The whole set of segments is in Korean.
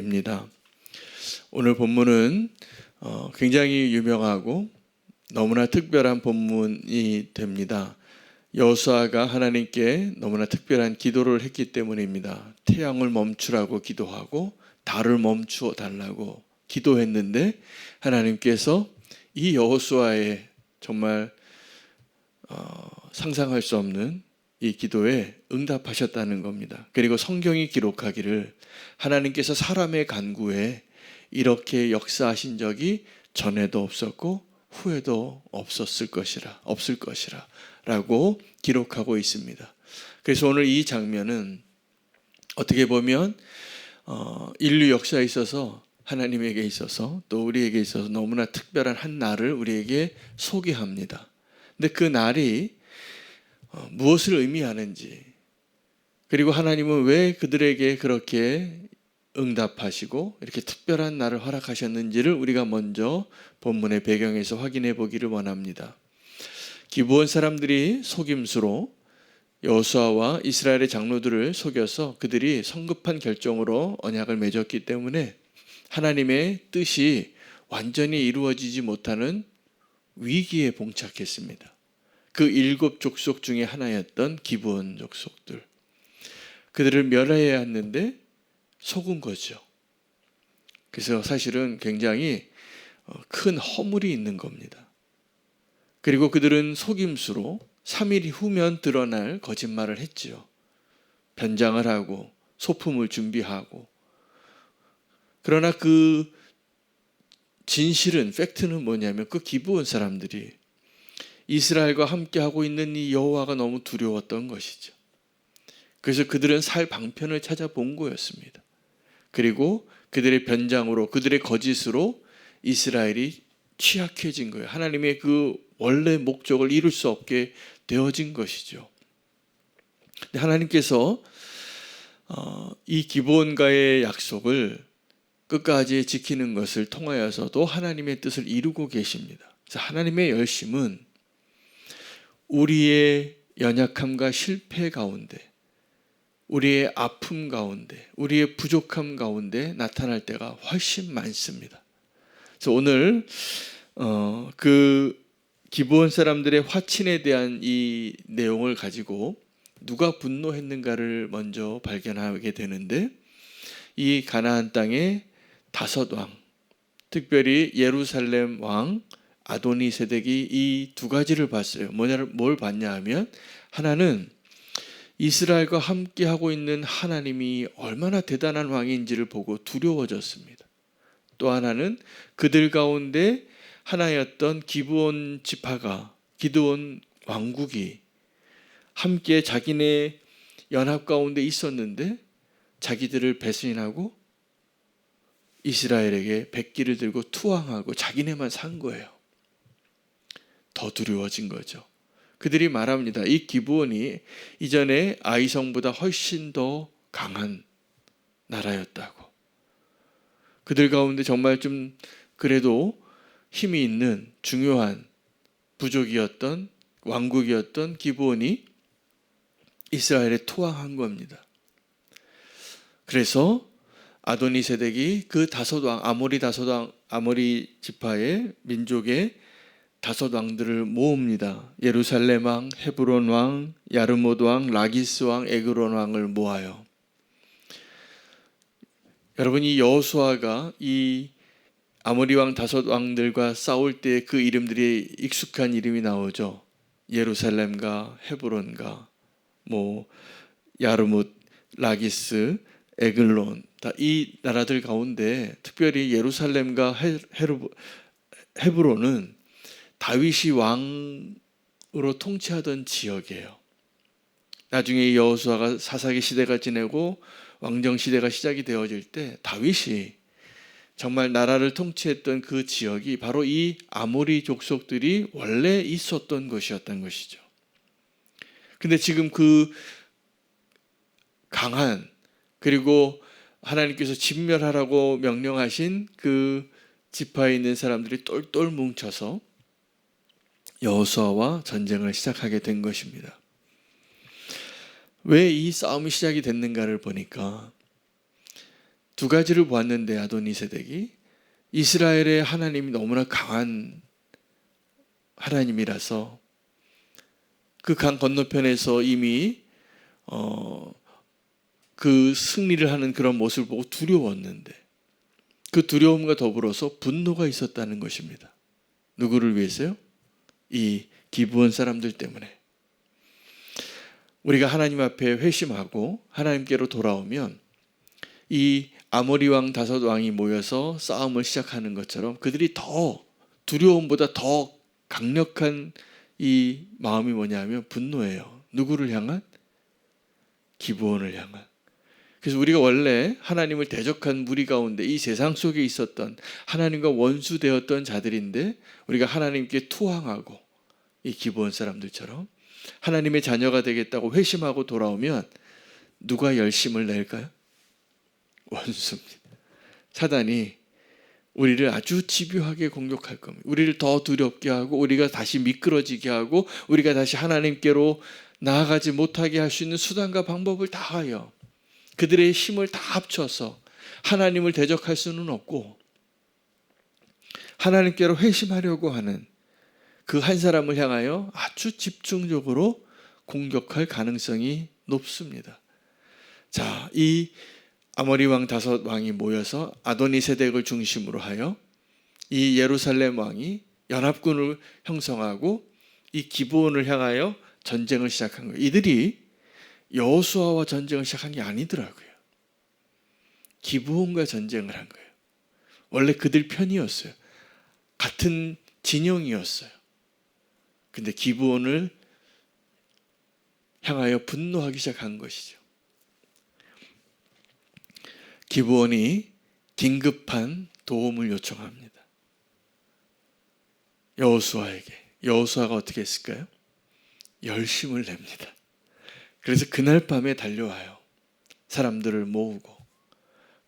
입니다. 오늘 본문은 굉장히 유명하고 너무나 특별한 본문이 됩니다. 여호수아가 하나님께 너무나 특별한 기도를 했기 때문입니다. 태양을 멈추라고 기도하고 달을 멈추어 달라고 기도했는데 하나님께서 이 여호수아의 정말 상상할 수 없는 이 기도에 응답하셨다는 겁니다. 그리고 성경이 기록하기를 하나님께서 사람의 간구에 이렇게 역사하신 적이 전에도 없었고 후에도 없을 것이라 라고 기록하고 있습니다. 그래서 오늘 이 장면은 어떻게 보면 인류 역사에 있어서 하나님에게 있어서 또 우리에게 있어서 너무나 특별한 한 날을 우리에게 소개합니다. 근데 그 날이 무엇을 의미하는지, 그리고 하나님은 왜 그들에게 그렇게 응답하시고 이렇게 특별한 날을 허락하셨는지를 우리가 먼저 본문의 배경에서 확인해 보기를 원합니다. 기브온 사람들이 속임수로 여호수아와 이스라엘의 장로들을 속여서 그들이 성급한 결정으로 언약을 맺었기 때문에 하나님의 뜻이 완전히 이루어지지 못하는 위기에 봉착했습니다. 그 7 족속 중에 하나였던 기브온 족속들, 그들을 멸해야 했는데 속은 거죠. 그래서 사실은 굉장히 큰 허물이 있는 겁니다. 그리고 그들은 속임수로 3일 후면 드러날 거짓말을 했지요. 변장을 하고 소품을 준비하고. 그러나 그 진실은, 팩트는 뭐냐면 그 기브온 사람들이 이스라엘과 함께하고 있는 이 여호와가 너무 두려웠던 것이죠. 그래서 그들은 살 방편을 찾아본 거였습니다. 그리고 그들의 변장으로, 그들의 거짓으로 이스라엘이 취약해진 거예요. 하나님의 그 원래 목적을 이룰 수 없게 되어진 것이죠. 하나님께서 이 기브온과의 약속을 끝까지 지키는 것을 통하여서도 하나님의 뜻을 이루고 계십니다. 그래서 하나님의 열심은 우리의 연약함과 실패 가운데, 우리의 아픔 가운데, 우리의 부족함 가운데 나타날 때가 훨씬 많습니다. 그래서 오늘 그 기브온 사람들의 화친에 대한 이 내용을 가지고 누가 분노했는가를 먼저 발견하게 되는데, 이 가나안 땅의 5왕, 특별히 예루살렘 왕 아도니세덱이 이 2가지를 봤어요. 뭘 봤냐 하면, 하나는 이스라엘과 함께하고 있는 하나님이 얼마나 대단한 왕인지를 보고 두려워졌습니다. 또 하나는 그들 가운데 하나였던 기브온 지파가, 기드온 왕국이 함께 자기네 연합 가운데 있었는데 자기들을 배신하고 이스라엘에게 백기를 들고 투항하고 자기네만 산 거예요. 더 두려워진 거죠. 그들이 말합니다. 이 기브온이 이전에 아이성보다 훨씬 더 강한 나라였다고. 그들 가운데 정말 좀 그래도 힘이 있는 중요한 부족이었던, 왕국이었던 기브온이 이스라엘에 투항한 겁니다. 그래서 아도니세덱이 그 5왕, 아모리 지파의 민족의 5왕들을 모읍니다. 예루살렘 왕, 헤브론 왕, 야르못 왕, 라기스 왕, 에그론 왕을 모아요. 여러분, 이 여호수아가 이 아모리 왕 5왕들과 싸울 때 그 이름들이 익숙한 이름이 나오죠. 예루살렘과 헤브론과 야르못, 라기스, 에글론, 다 이 나라들 가운데 특별히 예루살렘과 헤브론은 다윗이 왕으로 통치하던 지역이에요. 나중에 여호수아가 사사기 시대가 지내고 왕정 시대가 시작이 되어질 때 다윗이 정말 나라를 통치했던 그 지역이 바로 이 아모리 족속들이 원래 있었던 것이었던 것이죠. 근데 지금 그 강한, 그리고 하나님께서 진멸하라고 명령하신 그 지파에 있는 사람들이 똘똘 뭉쳐서 여호수아와 전쟁을 시작하게 된 것입니다. 왜 이 싸움이 시작이 됐는가를 보니까 두 가지를 보았는데 아도니세덱이 이스라엘의 하나님이 너무나 강한 하나님이라서 그 강 건너편에서 이미 그 승리를 하는 그런 모습을 보고 두려웠는데 그 두려움과 더불어서 분노가 있었다는 것입니다. 누구를 위해서요? 이 기브온 사람들 때문에. 우리가 하나님 앞에 회심하고 하나님께로 돌아오면 이 아모리 왕 다섯 왕이 모여서 싸움을 시작하는 것처럼 그들이 더 두려움보다 더 강력한 이 마음이 뭐냐면 분노예요. 누구를 향한? 기브온을 향한. 그래서 우리가 원래 하나님을 대적한 무리 가운데 이 세상 속에 있었던 하나님과 원수되었던 자들인데 우리가 하나님께 투항하고 이 기브온 사람들처럼 하나님의 자녀가 되겠다고 회심하고 돌아오면 누가 열심을 낼까요? 원수입니다. 사단이 우리를 아주 집요하게 공격할 겁니다. 우리를 더 두렵게 하고 우리가 다시 미끄러지게 하고 우리가 다시 하나님께로 나아가지 못하게 할 수 있는 수단과 방법을 다하여 그들의 힘을 다 합쳐서 하나님을 대적할 수는 없고 하나님께로 회심하려고 하는 그 한 사람을 향하여 아주 집중적으로 공격할 가능성이 높습니다. 자, 이 아모리 왕 다섯 왕이 모여서 아도니세덱을 중심으로 하여 이 예루살렘 왕이 연합군을 형성하고 이 기브온을 향하여 전쟁을 시작한 거예요. 이들이 여호수아와 전쟁을 시작한 게 아니더라고요. 기브온과 전쟁을 한 거예요. 원래 그들 편이었어요. 같은 진영이었어요. 근데 기브온을 향하여 분노하기 시작한 것이죠. 기브온이 긴급한 도움을 요청합니다. 여호수아에게. 여호수아가 어떻게 했을까요? 열심을 냅니다. 그래서 그날 밤에 달려와요. 사람들을 모으고.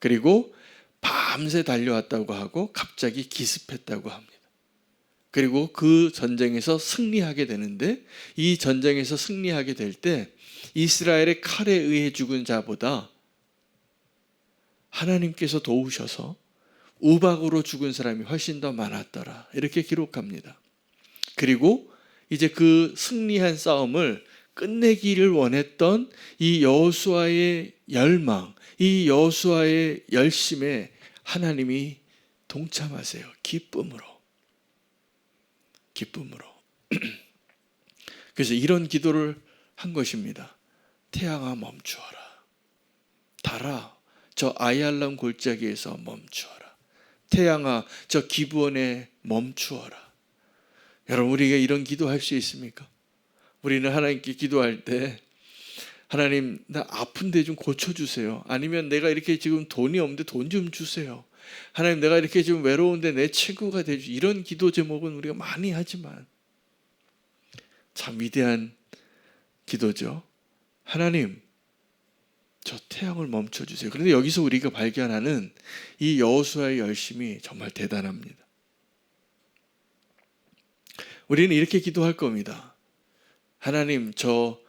그리고 밤새 달려왔다고 하고 갑자기 기습했다고 합니다. 그리고 그 전쟁에서 승리하게 되는데 이 전쟁에서 승리하게 될 때 이스라엘의 칼에 의해 죽은 자보다 하나님께서 도우셔서 우박으로 죽은 사람이 훨씬 더 많았더라. 이렇게 기록합니다. 그리고 이제 그 승리한 싸움을 끝내기를 원했던 이 여호수아의 열망, 이 여호수아의 열심에 하나님이 동참하세요. 기쁨으로. 그래서 이런 기도를 한 것입니다. 태양아 멈추어라. 달아 저 아얄람 골짜기에서 멈추어라. 태양아 저 기브온에 멈추어라. 여러분 우리가 이런 기도할 수 있습니까? 우리는 하나님께 기도할 때 하나님 나 아픈데 좀 고쳐주세요. 아니면 내가 이렇게 지금 돈이 없는데 돈 좀 주세요. 하나님 내가 이렇게 지금 외로운데 내 친구가 되주세요. 이런 기도 제목은 우리가 많이 하지만 참 위대한 기도죠. 하나님 저 태양을 멈춰주세요. 그런데 여기서 우리가 발견하는 이 여호수아의 열심이 정말 대단합니다. 우리는 이렇게 기도할 겁니다. 하나님 저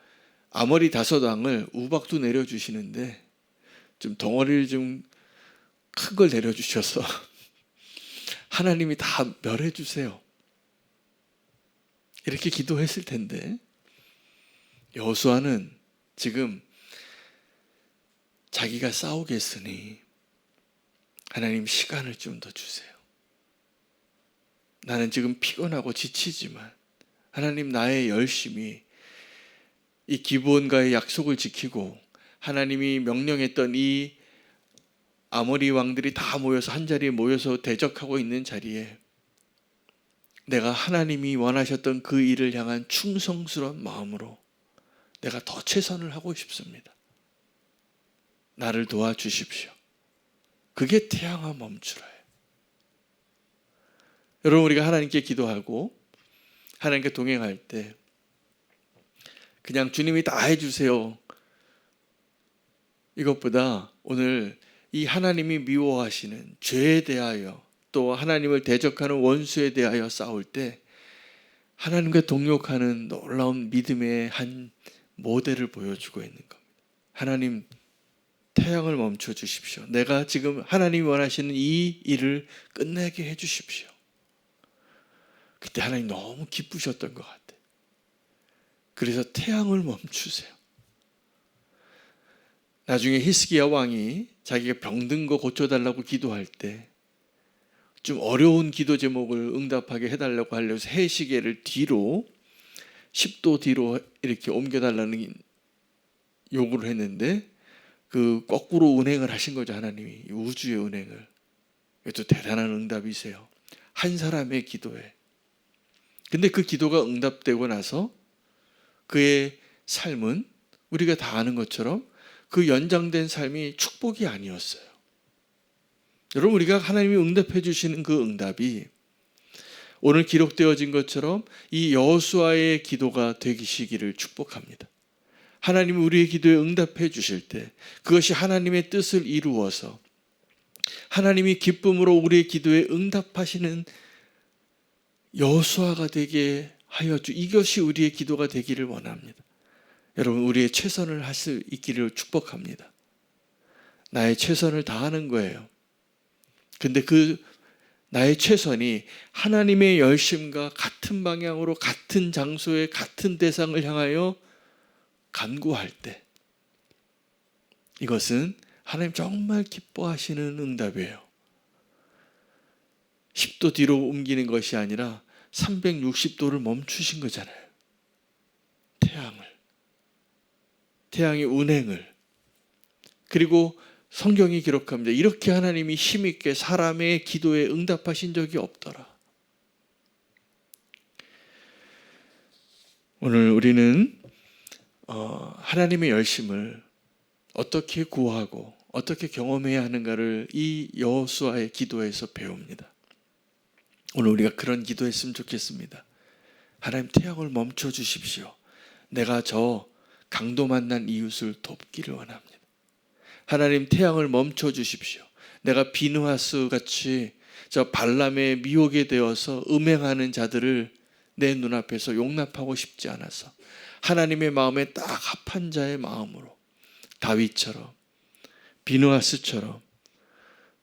아모리 다섯 왕을 우박도 내려주시는데 좀 덩어리를 좀 큰 걸 내려주셔서 하나님이 다 멸해 주세요. 이렇게 기도했을 텐데 여호수아는 지금 자기가 싸우겠으니 하나님 시간을 좀 더 주세요. 나는 지금 피곤하고 지치지만 하나님 나의 열심이 이 기브온과의 약속을 지키고 하나님이 명령했던 이 아모리 왕들이 다 모여서 한자리에 모여서 대적하고 있는 자리에 내가 하나님이 원하셨던 그 일을 향한 충성스러운 마음으로 내가 더 최선을 하고 싶습니다. 나를 도와주십시오. 그게 태양아 멈추라예요. 여러분 우리가 하나님께 기도하고 하나님께 동행할 때 그냥 주님이 다 해주세요. 이것보다 오늘 이 하나님이 미워하시는 죄에 대하여 또 하나님을 대적하는 원수에 대하여 싸울 때 하나님과 동역하는 놀라운 믿음의 한 모델을 보여주고 있는 겁니다. 하나님 태양을 멈춰 주십시오. 내가 지금 하나님이 원하시는 이 일을 끝내게 해 주십시오. 그때 하나님 너무 기쁘셨던 것 같아요. 그래서 태양을 멈추세요. 나중에 히스기야 왕이 자기가 병든 거 고쳐달라고 기도할 때 좀 어려운 기도 제목을 응답하게 해달라고 하려고 해 시계를 뒤로 10도 뒤로 이렇게 옮겨달라는 요구를 했는데 그 거꾸로 운행을 하신 거죠. 하나님이 우주의 운행을. 이것도 대단한 응답이세요. 한 사람의 기도에. 근데 그 기도가 응답되고 나서 그의 삶은 우리가 다 아는 것처럼 그 연장된 삶이 축복이 아니었어요. 여러분, 우리가 하나님이 응답해 주시는 그 응답이 오늘 기록되어진 것처럼 이 여호수아의 기도가 되시기를 축복합니다. 하나님이 우리의 기도에 응답해 주실 때 그것이 하나님의 뜻을 이루어서 하나님이 기쁨으로 우리의 기도에 응답하시는 여호수아가 되게 하여 주, 이것이 우리의 기도가 되기를 원합니다. 여러분, 우리의 최선을 할 수 있기를 축복합니다. 나의 최선을 다하는 거예요. 근데 그 나의 최선이 하나님의 열심과 같은 방향으로 같은 장소에 같은 대상을 향하여 간구할 때 이것은 하나님 정말 기뻐하시는 응답이에요. 10도 뒤로 옮기는 것이 아니라 360도를 멈추신 거잖아요. 태양의 운행을. 그리고 성경이 기록합니다. 이렇게 하나님이 힘있게 사람의 기도에 응답하신 적이 없더라. 오늘 우리는 하나님의 열심을 어떻게 구하고 어떻게 경험해야 하는가를 이 여호수아의 기도에서 배웁니다. 오늘 우리가 그런 기도했으면 좋겠습니다. 하나님, 태양을 멈춰 주십시오. 내가 저 강도 만난 이웃을 돕기를 원합니다. 하나님, 태양을 멈춰 주십시오. 내가 비느하스 같이 저 발람의 미혹에 되어서 음행하는 자들을 내 눈앞에서 용납하고 싶지 않아서 하나님의 마음에 딱 합한 자의 마음으로 다윗처럼 비느하스처럼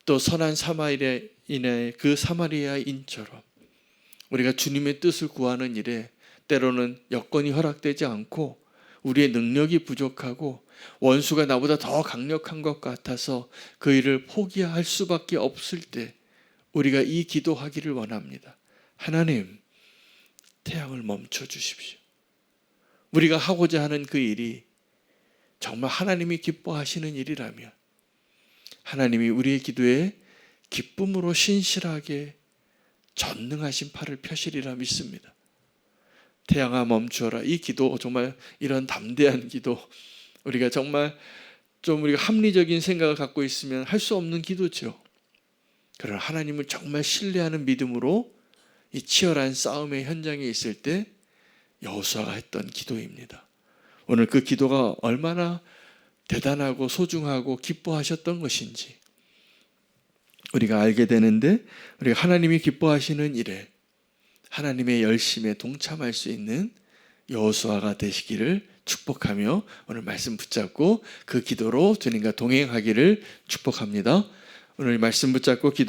또 선한 사마리아인의 그 사마리아인처럼 우리가 주님의 뜻을 구하는 일에 때로는 여건이 허락되지 않고 우리의 능력이 부족하고 원수가 나보다 더 강력한 것 같아서 그 일을 포기할 수밖에 없을 때 우리가 이 기도하기를 원합니다. 하나님, 태양을 멈춰 주십시오. 우리가 하고자 하는 그 일이 정말 하나님이 기뻐하시는 일이라면 하나님이 우리의 기도에 기쁨으로 신실하게 전능하신 팔을 펴시리라 믿습니다. 태양아 멈추어라. 이 기도, 정말 이런 담대한 기도, 우리가 정말 좀 우리가 합리적인 생각을 갖고 있으면 할 수 없는 기도죠. 그러나 하나님을 정말 신뢰하는 믿음으로 이 치열한 싸움의 현장에 있을 때 여호수아가 했던 기도입니다. 오늘 그 기도가 얼마나 대단하고 소중하고 기뻐하셨던 것인지 우리가 알게 되는데, 우리가 하나님이 기뻐하시는 일에 하나님의 열심에 동참할 수 있는 여호수아가 되시기를 축복하며 오늘 말씀 붙잡고 그 기도로 주님과 동행하기를 축복합니다. 오늘 말씀 붙잡고 기도